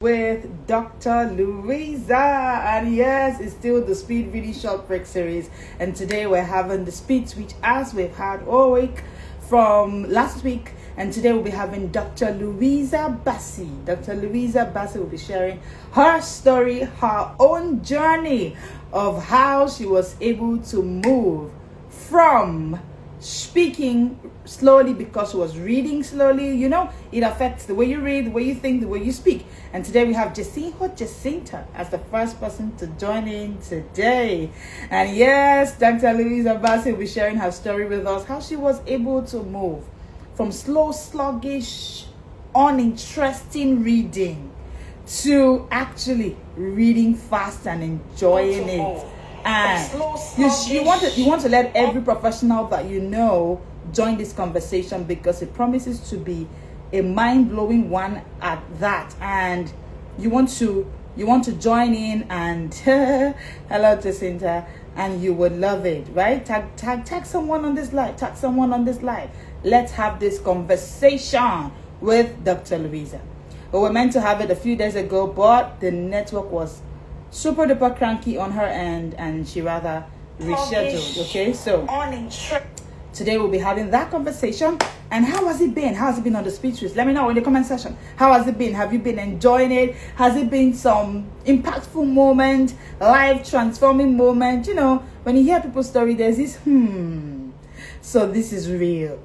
with Dr. Louisa, and yes, it's still the speed reading short break series, and today we're having the speed switch as we've had all week from last week, and today we'll be having Dr. Louisa Bassi. Dr. Louisa Bassi will be sharing her story, her own journey of how she was able to move from speaking slowly because she was reading slowly. You know, it affects the way you read, the way you think, the way you speak. And today we have Jacinta as the first person to join in today. And yes, Dr. Louisa Bassi will be sharing her story with us, how she was able to move from slow, sluggish, uninteresting reading to actually reading fast and enjoying it. And you want to let every professional that you know join this conversation, because it promises to be a mind-blowing one at that. And you want to join in and hello Jacinta, and you would love it, right? Tag someone on this live. Tag someone on this live. Let's have this conversation with Dr. Louisa. We were meant to have it a few days ago, but the network was super duper cranky on her end, and she rather rescheduled. Okay, so today we'll be having that conversation. And how has it been? How has it been on the speech list? Let me know in the comment section. How has it been? Have you been enjoying it? Has it been some impactful moment, life transforming moment? You know, when you hear people's story, there's this so this is real.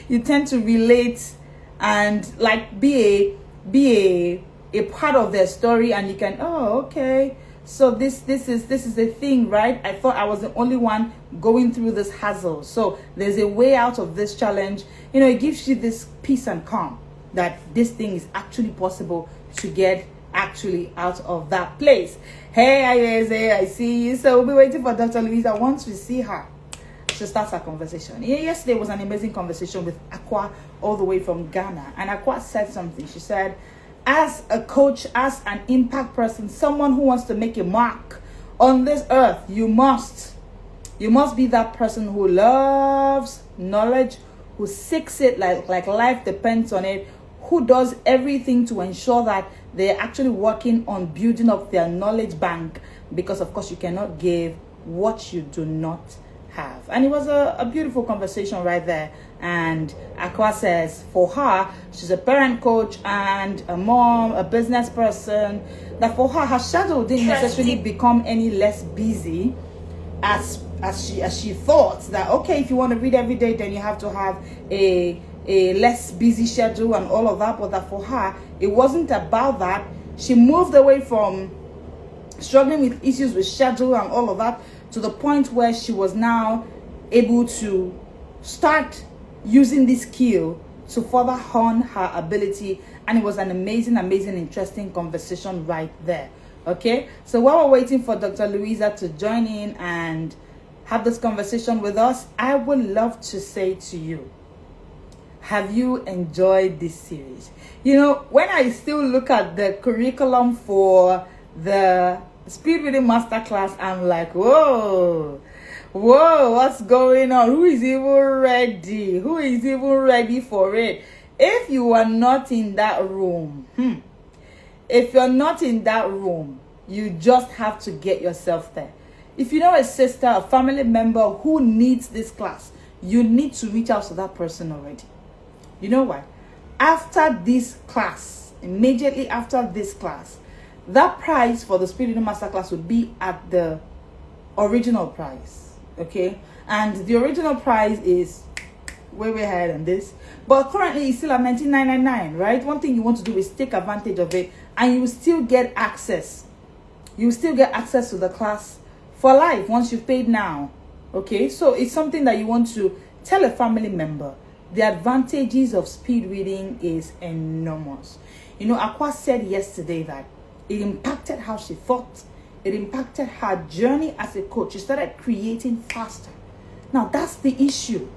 You tend to relate and like be a part of their story, and you can, oh, okay, so this is a thing, right? I thought I was the only one going through this hassle, so there's a way out of this challenge. You know, it gives you this peace and calm that this thing is actually possible to get actually out of that place. Hey, I see you. So we'll be waiting for Dr. Louisa. Once we see her, she starts our conversation. Yesterday was an amazing conversation with Aqua, all the way from Ghana, and Aqua said something. She said, as a coach, as an impact person, someone who wants to make a mark on this earth, you must be that person who loves knowledge, who seeks it like life depends on it, who does everything to ensure that they're actually working on building up their knowledge bank, because of course you cannot give what you do not have. And it was a beautiful conversation right there. And Aqua says for her, she's a parent coach and a mom, a business person, that for her schedule didn't necessarily become any less busy as she thought that, okay, if you want to read every day, then you have to have a less busy schedule and all of that. But that for her, it wasn't about that. She moved away from struggling with issues with schedule and all of that to the point where she was now able to start using this skill to further hone her ability. And it was an amazing, interesting conversation right there. Okay, so while we're waiting for Dr. Louisa to join in and have this conversation with us, I would love to say to you, have you enjoyed this series? You know, when I still look at the curriculum for the Speed Reading Masterclass, I'm like, whoa, what's going on? Who is even ready? Who is even ready for it? If you are not in that room, if you're not in that room, you just have to get yourself there. If you know a sister, a family member who needs this class, you need to reach out to that person already. You know why? After this class, immediately after this class, that price for the Speed Reading Masterclass will be at the original price. Okay, and the original price is way higher than this, but currently it's still at $19.99, right? One thing you want to do is take advantage of it, and you will still get access. You will still get access to the class for life once you've paid now. Okay, so it's something that you want to tell a family member. The advantages of speed reading is enormous. You know, Aqua said yesterday that it impacted how she thought. It impacted her journey as a coach. She started creating faster. Now, that's the issue.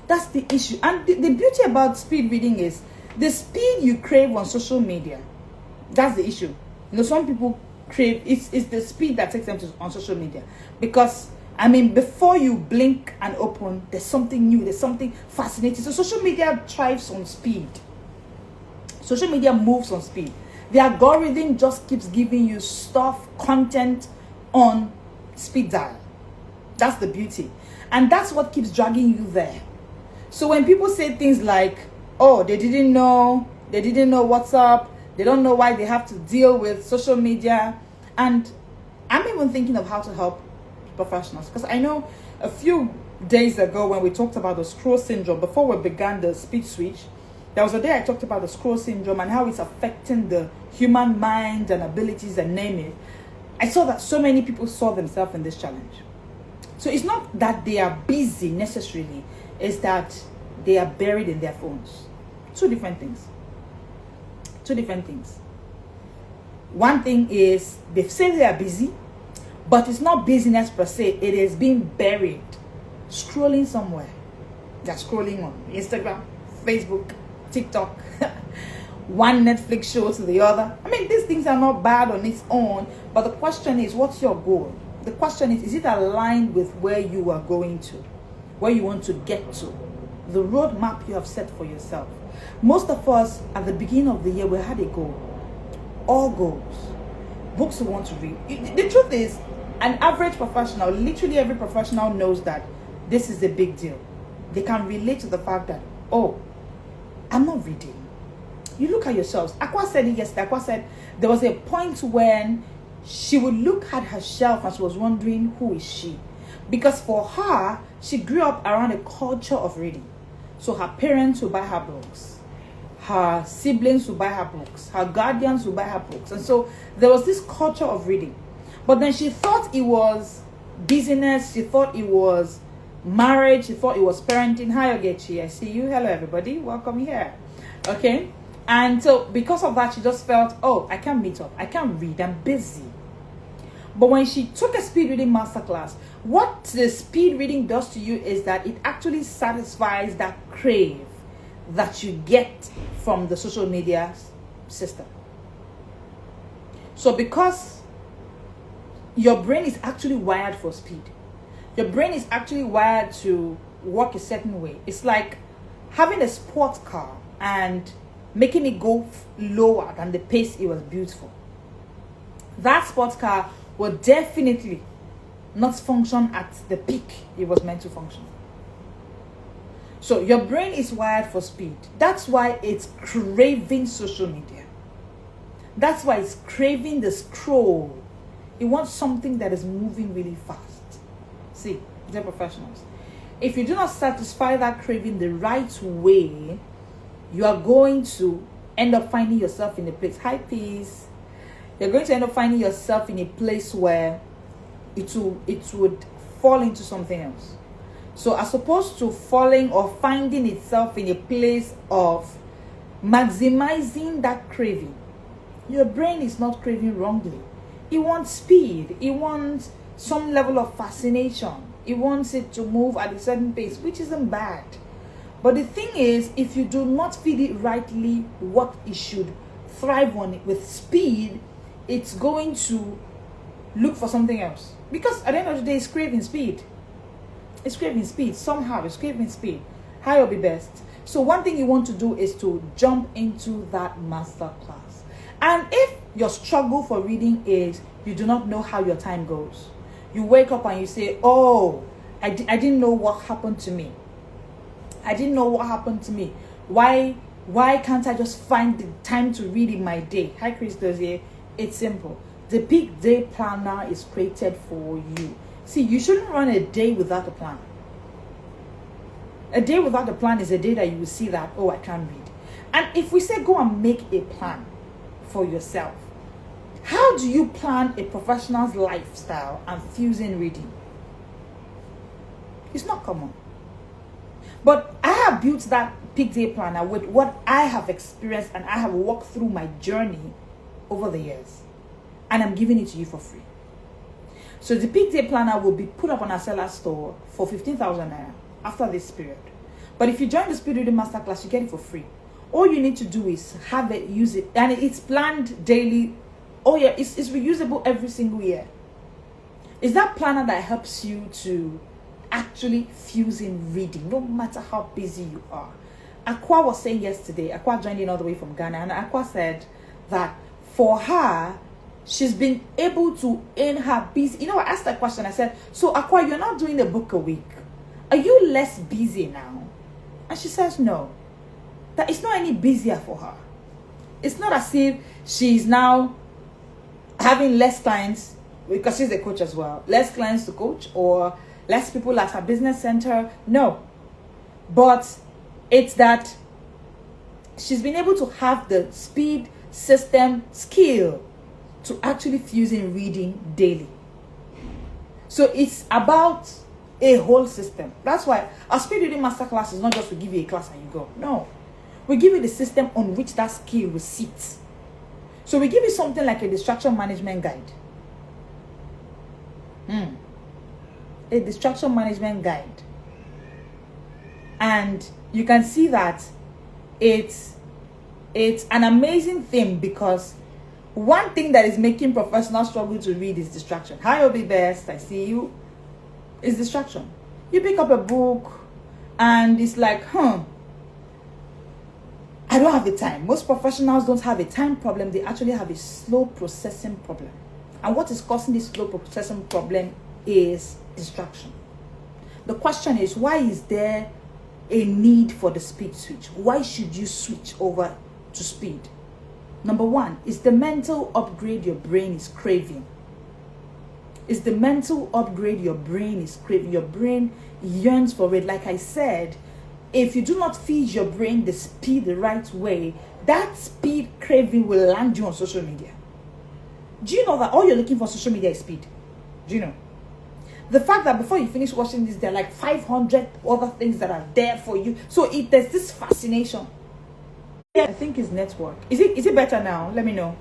That's the issue. And the beauty about speed reading is the speed you crave on social media. That's the issue. You know, some people crave, it's the speed that takes them on social media. Because, I mean, before you blink and open, there's something new. There's something fascinating. So social media thrives on speed. Social media moves on speed. The algorithm just keeps giving you stuff, content on speed dial. That's the beauty. And that's what keeps dragging you there. So when people say things like, oh, they didn't know what's up, they don't know why they have to deal with social media. And I'm even thinking of how to help professionals. Because I know a few days ago when we talked about the scroll syndrome, before we began the speed switch, there was a day I talked about the scroll syndrome and how it's affecting the human mind and abilities and name it. I saw that so many people saw themselves in this challenge. So it's not that they are busy necessarily, it's that they are buried in their phones. Two different things. One thing is they say they are busy, but it's not busyness per se, it is being buried, scrolling somewhere. They're scrolling on Instagram, Facebook, TikTok, one Netflix show to the other. I mean, these things are not bad on its own, but the question is, what's your goal? The question is it aligned with where you are going to, where you want to get to, the roadmap you have set for yourself? Most of us, at the beginning of the year, we had a goal. All goals. Books we want to read. The truth is, an average professional, literally every professional knows that this is a big deal. They can relate to the fact that, oh, I'm not reading. You look at yourselves. Aqua said it yesterday. Aqua said there was a point when she would look at her shelf and she was wondering, who is she? Because for her, she grew up around a culture of reading. So her parents would buy her books. Her siblings would buy her books. Her guardians would buy her books. And so there was this culture of reading. But then she thought it was business. She thought it was marriage. She thought it was parenting. Hi, Ogechi. I see you. Hello, everybody. Welcome here. Okay. And so because of that, she just felt, oh, I can't meet up. I can't read. I'm busy. But when she took a speed reading masterclass, what the speed reading does to you is that it actually satisfies that crave that you get from the social media system. So because your brain is actually wired for speed, your brain is actually wired to work a certain way. It's like having a sports car and making it go lower than the pace it was built for. That sports car will definitely not function at the peak it was meant to function. So your brain is wired for speed. That's why it's craving social media. That's why it's craving the scroll. It wants something that is moving really fast. See, they're professionals. If you do not satisfy that craving the right way, you are going to end up finding yourself in a place. Hi, peace. You're going to end up finding yourself in a place where it would fall into something else. So as opposed to falling or finding itself in a place of maximizing that craving, your brain is not craving wrongly. It wants speed. It wants some level of fascination. It wants it to move at a certain pace, which isn't bad. But the thing is, if you do not feed it rightly what it should thrive on it with speed, it's going to look for something else. Because at the end of the day, it's craving speed. It's craving speed. Somehow, it's craving speed. Higher will be best. So one thing you want to do is to jump into that master class. And if your struggle for reading is you do not know how your time goes, you wake up and you say, oh, I didn't know what happened to me. I didn't know what happened to me. Why can't I just find the time to read in my day? Hi, Chris Dozier. It's simple. The peak day planner is created for you. See, you shouldn't run a day without a plan. A day without a plan is a day that you will see that, oh, I can't read. And if we say go and make a plan for yourself, how do you plan a professional's lifestyle and fusing reading? It's not common. But I have built that peak day planner with what I have experienced and I have walked through my journey over the years. And I'm giving it to you for free. So the peak day planner will be put up on our seller store for 15,000 naira after this period. But if you join the Speed Reading Masterclass, you get it for free. All you need to do is have it, use it, and it's planned daily. Oh yeah, it's reusable every single year. It's that planner that helps you to actually fuse in reading, no matter how busy you are. Aqua was saying yesterday, Aqua joined in all the way from Ghana, and Aqua said that for her, she's been able to earn her busy. You know, I asked that question. I said, so Aqua, you're not doing a book a week. Are you less busy now? And she says, no. That it's not any busier for her. It's not as if she's now having less clients, because she's a coach as well. Less clients to coach or less people at her business center. No. But it's that she's been able to have the speed, system, skill to actually fuse in reading daily. So it's about a whole system. That's why our speed reading masterclass is not just to give you a class and you go. No. We give you the system on which that skill will sit. So we give you something like a distraction management guide. A distraction management guide. And you can see that it's an amazing thing, because one thing that is making professionals struggle to read is distraction. Hi, Obi Best, I see you. It's distraction. You pick up a book and it's like, I don't have the time. Most professionals don't have a time problem. They actually have a slow processing problem. And what is causing this slow processing problem is distraction. The question is, why is there a need for the speed switch? Why should you switch over to speed? Number one is the mental upgrade your brain is craving. It's the mental upgrade your brain is craving. Your brain yearns for it. Like I said, if you do not feed your brain the speed the right way, that speed craving will land you on social media. Do you know that all you're looking for on social media is speed? Do you know? The fact that before you finish watching this, there are like 500 other things that are there for you. So there's this fascination. I think it's network. Is it better now? Let me know.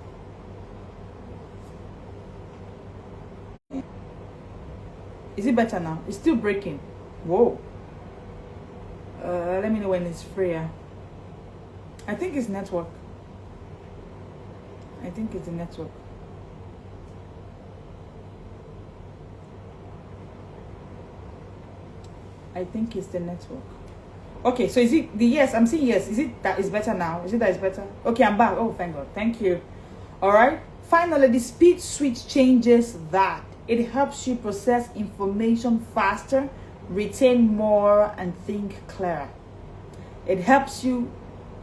Is it better now? It's still breaking. Whoa. Let me know when it's freer. I think it's network. I think it's the network. I think it's the network. Okay, so is it the yes? I'm saying yes. Is it that is better now? Is it that it's better? Okay, I'm back. Oh, thank God. Thank you. All right. Finally, the speed switch changes that. It helps you process information faster, retain more, and think clearer. It helps you.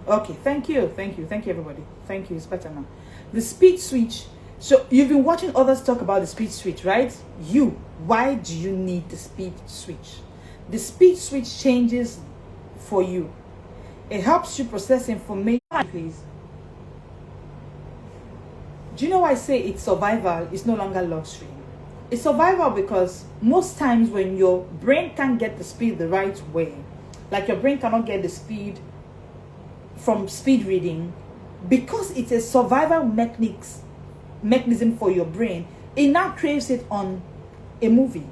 Okay, thank you. Thank you, everybody. Thank you. It's better now. The speed switch. So you've been watching others talk about the speed switch, right? Why do you need the speed switch? The speed switch changes for you. It helps you process information. Please. Do you know why I say it's survival? It's no longer luxury. It's survival because most times when your brain can't get the speed the right way, like your brain cannot get the speed from speed reading, because it's a survival mechanism for your brain, it now craves it on a movie.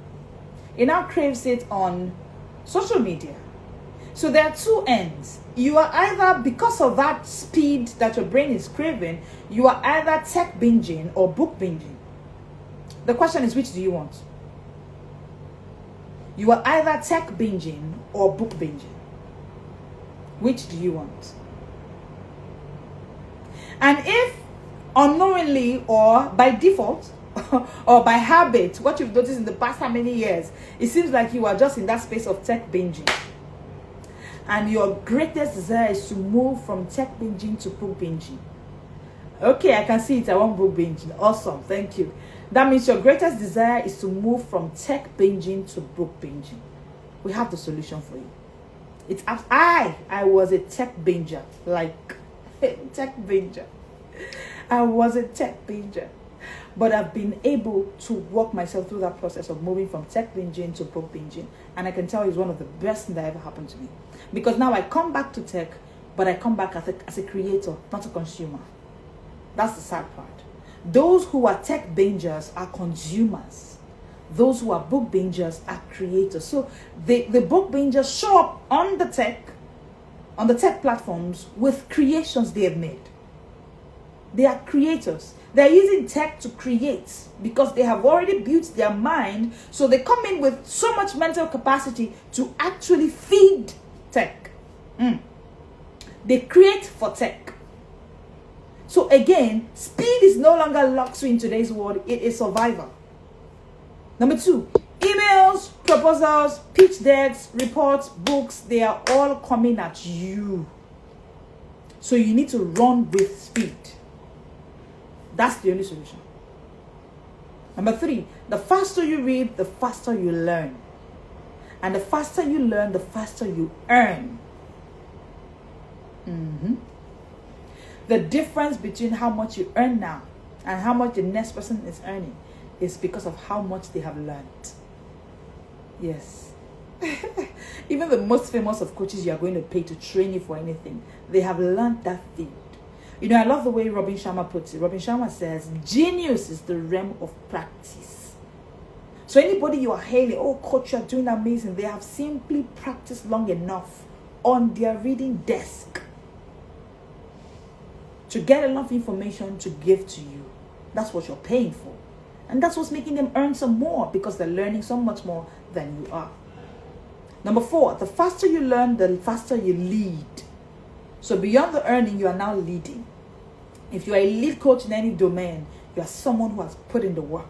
It now craves it on social media. So there are two ends. You are either, because of that speed that your brain is craving, you are either tech binging or book binging. The question is, which do you want? You are either tech binging or book binging. Which do you want? And if unknowingly or by default or by habit, what you've noticed in the past how many years, it seems like you are just in that space of tech binging. And your greatest desire is to move from tech binging to book binging. Okay, I can see it. I want book binging. Awesome. Thank you. That means your greatest desire is to move from tech binging to book binging. We have the solution for you. It's I was a tech binger. Like, tech binger. I was a tech binger. But I've been able to walk myself through that process of moving from tech binging to book binging. And I can tell you it's one of the best things that ever happened to me. Because now I come back to tech, but I come back as a creator, not a consumer. That's the sad part. Those who are tech bingers are consumers. Those who are book bingers are creators. So the book bingers show up on the tech platforms with creations they have made. They are creators. They're using tech to create because they have already built their mind. So they come in with so much mental capacity to actually feed tech. They create for tech. So again, speed is no longer luxury in today's world, it is survival. Number 2, emails, proposals, pitch decks, reports, books, they are all coming at you. So you need to run with speed. That's the only solution. Number 3, the faster you read, the faster you learn. And the faster you learn, the faster you earn. The difference between how much you earn now and how much the next person is earning is because of how much they have learned. Yes. Even the most famous of coaches you are going to pay to train you for anything, they have learned that field. You know, I love the way Robin Sharma puts it. Robin Sharma says, genius is the realm of practice. So anybody you are hailing, oh coach, you're doing amazing, they have simply practiced long enough on their reading desk to get enough information to give to you. That's what you're paying for. And that's what's making them earn some more, because they're learning so much more than you are. Number 4, the faster you learn, the faster you lead. So beyond the earning, you are now leading. If you are a lead coach in any domain, you are someone who has put in the work.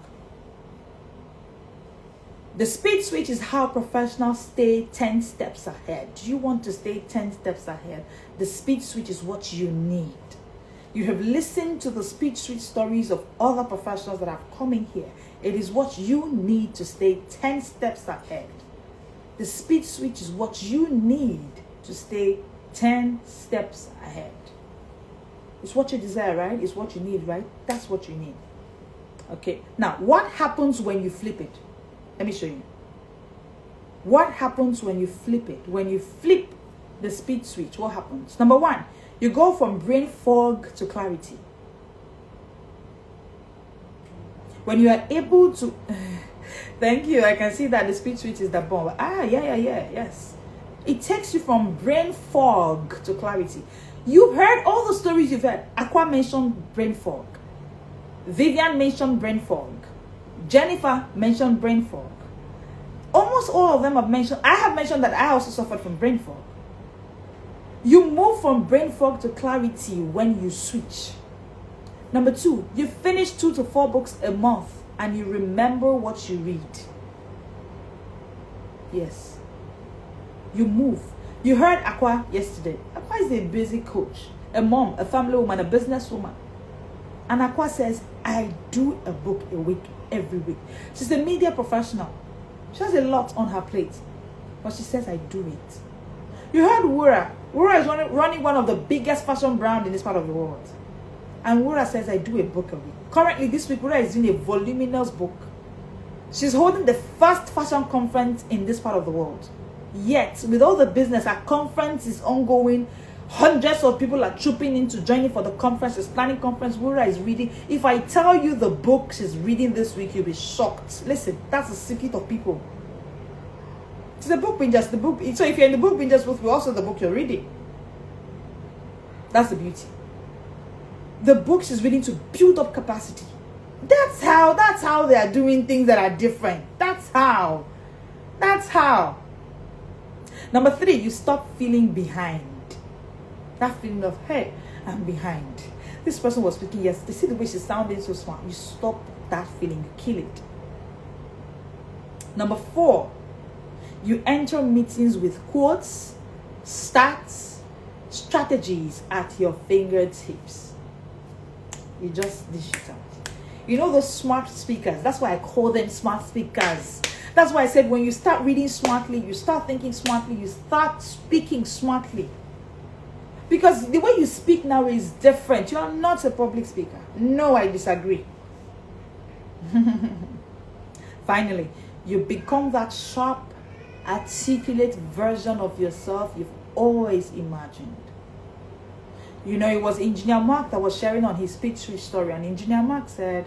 The speed switch is how professionals stay 10 steps ahead. Do you want to stay 10 steps ahead? The speed switch is what you need. You have listened to the speed switch stories of other professionals that have come in here. It is what you need to stay 10 steps ahead. The speed switch is what you need to stay 10 steps ahead. It's what you desire, right? It's what you need, right? That's what you need. Okay. Now, what happens when you flip it? Let me show you. What happens when you flip it? When you flip the speed switch, what happens? Number 1, you go from brain fog to clarity. When you are able to... Thank you. I can see that the speed switch is the bomb. Yes. It takes you from brain fog to clarity. You've heard all the stories you've heard. Aqua mentioned brain fog. Vivian mentioned brain fog. Jennifer mentioned brain fog. Almost all of them have mentioned. I have mentioned that I also suffered from brain fog. You move from brain fog to clarity when you switch. Number 2, you finish 2 to 4 books a month and you remember what you read. Yes. You move. You heard Aqua yesterday. Aqua is a busy coach, a mom, a family woman, a businesswoman. And Aqua says, I do a book a week, every week. She's a media professional. She has a lot on her plate. But she says, I do it. You heard Wura. Wura is running one of the biggest fashion brands in this part of the world. And Wura says, I do a book a week. Currently, this week, Wura is doing a voluminous book. She's holding the first fashion conference in this part of the world. Yet, with all the business, our conference is ongoing. Hundreds of people are trooping in to join in for the conference. She's planning conference. Wura is reading. If I tell you the book she's reading this week, you'll be shocked. Listen, that's the secret of people. It's the book bingers. The book. So if you're in the book bingers, we're also the book you're reading. That's the beauty. The book she's reading to build up capacity. That's how they are doing things that are different. That's how. Number 3, you stop feeling behind. That feeling of, hey, I'm behind. This person was speaking yesterday. See the way she's sounding so smart. You stop that feeling. You kill it. Number 4, you enter meetings with quotes, stats, strategies at your fingertips. You just dish it out. You know those smart speakers? That's why I call them smart speakers. That's why I said when you start reading smartly, you start thinking smartly, you start speaking smartly. Because the way you speak now is different. You are not a public speaker. No, I disagree. Finally, you become that sharp, articulate version of yourself you've always imagined. You know, it was Engineer Mark that was sharing on his speech switch story, and Engineer Mark said,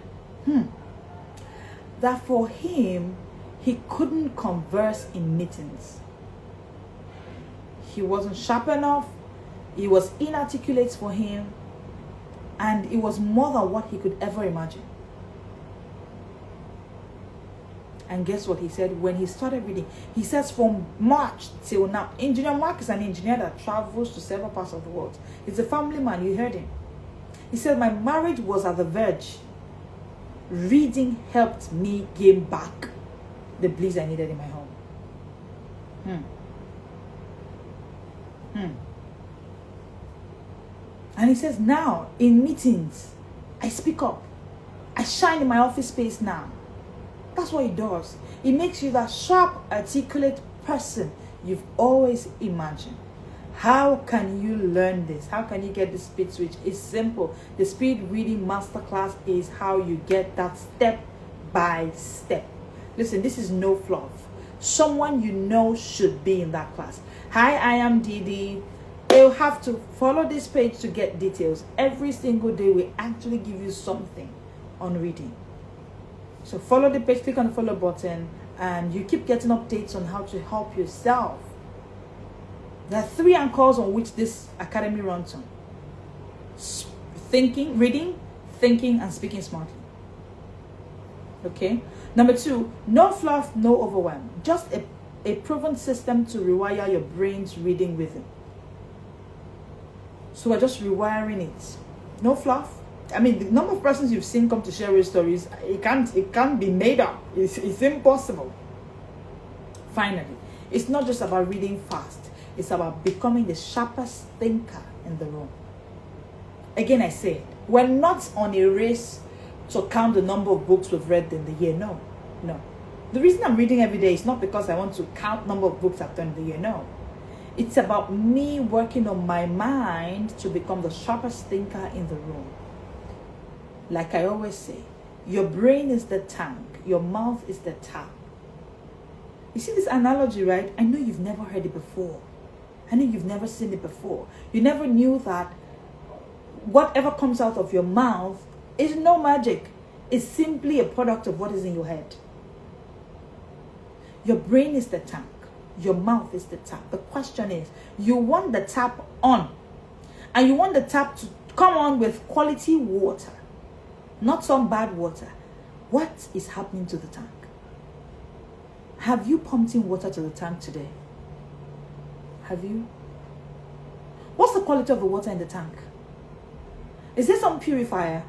that for him, he couldn't converse in meetings. He wasn't sharp enough. It was inarticulate for him, and it was more than what he could ever imagine. And guess what he said when he started reading? He says from March till now, Engineer Mark is an engineer that travels to several parts of the world. He's a family man, you heard him. He said, my marriage was at the verge. Reading helped me gain back the bliss I needed in my home. And he says, now in meetings, I speak up. I shine in my office space now. That's what it does. It makes you that sharp, articulate person you've always imagined. How can you learn this? How can you get the speed switch? It's simple. The speed reading masterclass is how you get that step by step. Listen, this is no fluff. Someone you know should be in that class. Hi, I am Didi. You'll have to follow this page to get details. Every single day we actually give you something on reading. So follow the page, click on the follow button, and you keep getting updates on how to help yourself. There are 3 anchors on which this academy runs on: thinking, reading, thinking, and speaking smartly. Okay. Number 2, no fluff, no overwhelm. Just a proven system to rewire your brain's reading rhythm. So we're just rewiring it. No fluff. I mean, the number of persons you've seen come to share your stories, it can't be made up. It's impossible. Finally, it's not just about reading fast. It's about becoming the sharpest thinker in the room. Again, I say, we're not on a race to count the number of books we've read in the year. No. The reason I'm reading every day is not because I want to count number of books I've done in the year. No. It's about me working on my mind to become the sharpest thinker in the room. Like I always say, your brain is the tank, your mouth is the tap. You see this analogy, right? I know you've never heard it before. I know you've never seen it before. You never knew that whatever comes out of your mouth is no magic. It's simply a product of what is in your head. Your brain is the tank. Your mouth is the tap. The question is, you want the tap on. And you want the tap to come on with quality water. Not some bad water. What is happening to the tank? Have you pumped in water to the tank today? Have you? What's the quality of the water in the tank? Is there some purifier?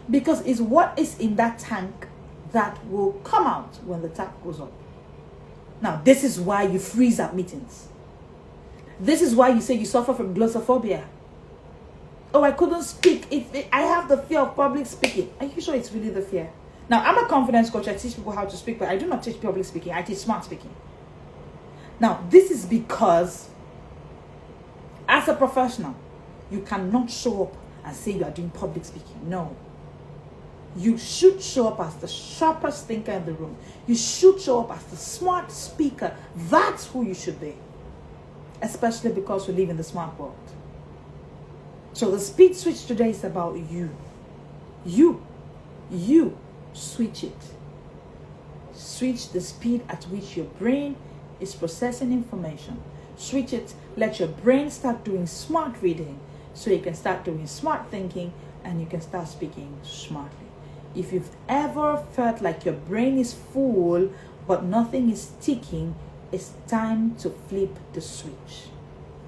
Because it's what is in that tank that will come out when the tap goes up. Now, this is why you freeze at meetings. This is why you say you suffer from glossophobia. Oh, I couldn't speak. I have the fear of public speaking. Are you sure it's really the fear? Now, I'm a confidence coach. I teach people how to speak, but I do not teach public speaking. I teach smart speaking. Now, this is because as a professional, you cannot show up and say you are doing public speaking. No. You should show up as the sharpest thinker in the room. You should show up as the smart speaker. That's who you should be. Especially because we live in the smart world. So the speed switch today is about you. You switch it. Switch the speed at which your brain is processing information. Switch it. Let your brain start doing smart reading so you can start doing smart thinking and you can start speaking smartly. If you've ever felt like your brain is full but nothing is ticking, it's time to flip the switch.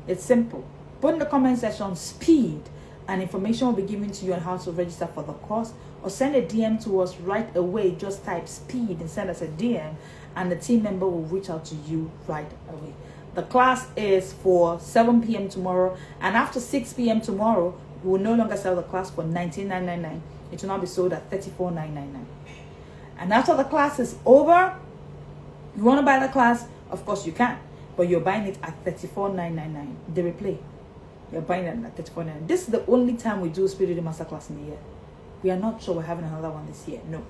It's simple. Put in the comment section speed and information will be given to you on how to register for the course, or send a DM to us right away. Just type speed and send us a DM and the team member will reach out to you right away. The class is for 7 p.m. tomorrow, and after 6 p.m. tomorrow, we will no longer sell the class for $19,999. It will now be sold at $34,999. And after the class is over, you want to buy the class, of course you can, but you're buying it at $34,999. The replay, you're buying it at $34,999. This is the only time we do Speed Reading Masterclass in the year. We are not sure we're having another one this year. No.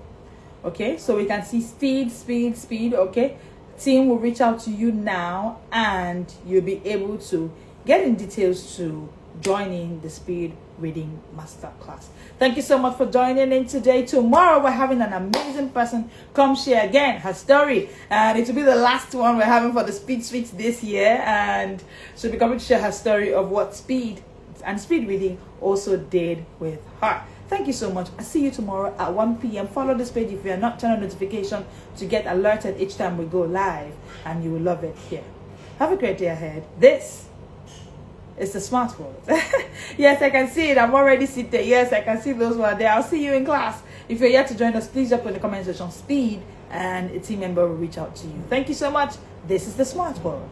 Okay, so we can see speed. Okay, team will reach out to you now, and you'll be able to get in details to join in the Speed Reading Masterclass. Thank you so much for joining in today. Tomorrow we're having an amazing person come share again her story, and it will be the last one we're having for the Speed Switch this year, and she'll be coming to share her story of what speed and speed reading also did with her. Thank you so much. I'll see you tomorrow at 1 p.m. Follow this page if you are not, turn on notification to get alerted each time we go live, and you will love it here. Have a great day ahead. This It's the smart world. Yes, I can see it. I'm already seated. Yes, I can see those who are there. I'll see you in class. If you're yet to join us, please drop in the comment section speed and a team member will reach out to you. Thank you so much. This is the smart world.